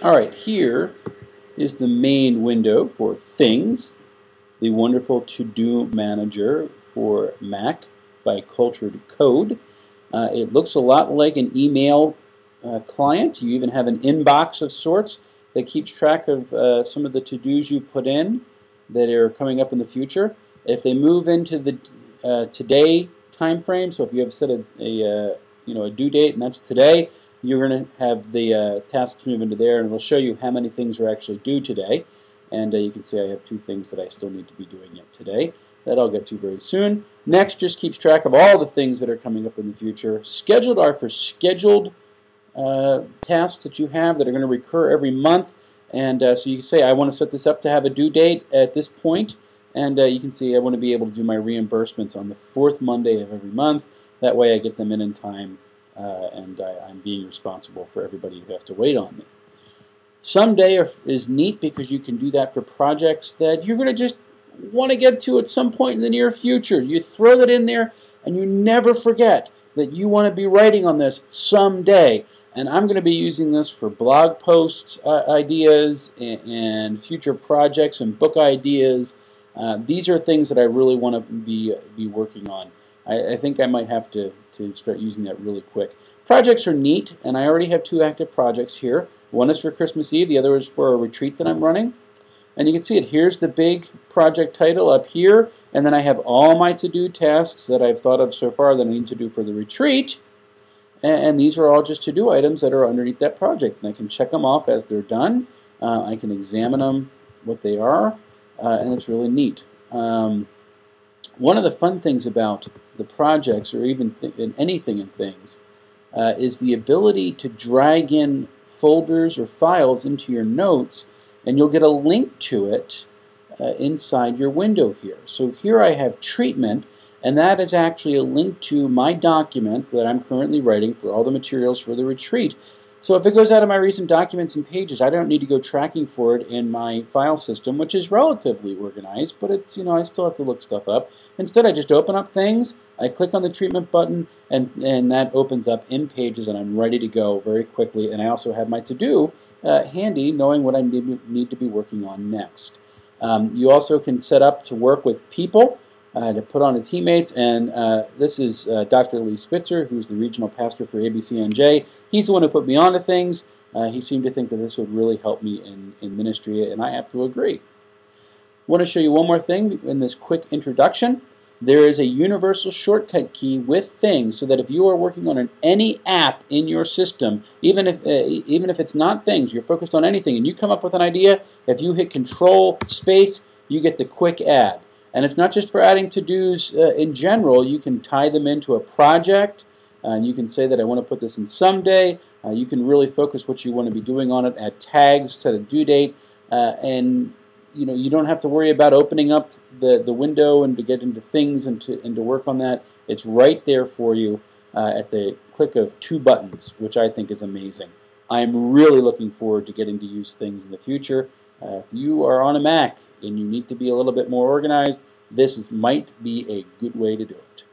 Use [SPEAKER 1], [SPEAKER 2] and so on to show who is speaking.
[SPEAKER 1] Alright, here is the main window for Things, the wonderful to-do manager for Mac by Cultured Code. It looks a lot like an email client. You even have an inbox of sorts that keeps track of some of the to-dos you put in that are coming up in the future. If they move into the today time frame, so if you have set a due date and that's today, you're going to have the tasks move into there, and it'll show you how many things are actually due today. And you can see I have 2 things that I still need to be doing yet today that I'll get to very soon. Next just keeps track of all the things that are coming up in the future. Scheduled are for scheduled tasks that you have that are going to recur every month. And so you can say I want to set this up to have a due date at this point. And you can see I want to be able to do my reimbursements on the 4th Monday of every month. That way I get them in time, and I'm being responsible for everybody who has to wait on me. Someday is neat because you can do that for projects that you're going to just want to get to at some point in the near future. You throw that in there and you never forget that you want to be writing on this someday. And I'm going to be using this for blog posts ideas and future projects and book ideas. These are things that I really want to be working on. I think I might have to start using that really quick. Projects are neat, and I already have 2 active projects here. One is for Christmas Eve, the other is for a retreat that I'm running. And you can see it. Here's the big project title up here, and then I have all my to-do tasks that I've thought of so far that I need to do for the retreat. And these are all just to-do items that are underneath that project, and I can check them off as they're done. I can examine them, what they are, and it's really neat. One of the fun things about the projects, or even anything in Things, is the ability to drag in folders or files into your notes, and you'll get a link to it inside your window here. So here I have treatment, and that is actually a link to my document that I'm currently writing for all the materials for the retreat. So if it goes out of my recent documents and pages, I don't need to go tracking for it in my file system, which is relatively organized, but it's, I still have to look stuff up. Instead, I just open up Things, I click on the treatment button, and that opens up in Pages, and I'm ready to go very quickly. And I also have my to-do handy, knowing what I need to be working on next. You also can set up to work with people, to put on the teammates, and this is Dr. Lee Spitzer, who's the regional pastor for ABCNJ. He's the one who put me onto Things. He seemed to think that this would really help me in ministry, and I have to agree. I want to show you one more thing in this quick introduction. There is a universal shortcut key with Things, so that if you are working on any app in your system, even if it's not Things, you're focused on anything, and you come up with an idea, if you hit Control Space, you get the quick add. And it's not just for adding to-dos in general. You can tie them into a project, and you can say that I want to put this in someday. You can really focus what you want to be doing on it, add tags, set a due date, and you don't have to worry about opening up the window and to get into Things and to work on that. It's right there for you at the click of 2 buttons, which I think is amazing. I'm really looking forward to getting to use Things in the future. If you are on a Mac and you need to be a little bit more organized, this might be a good way to do it.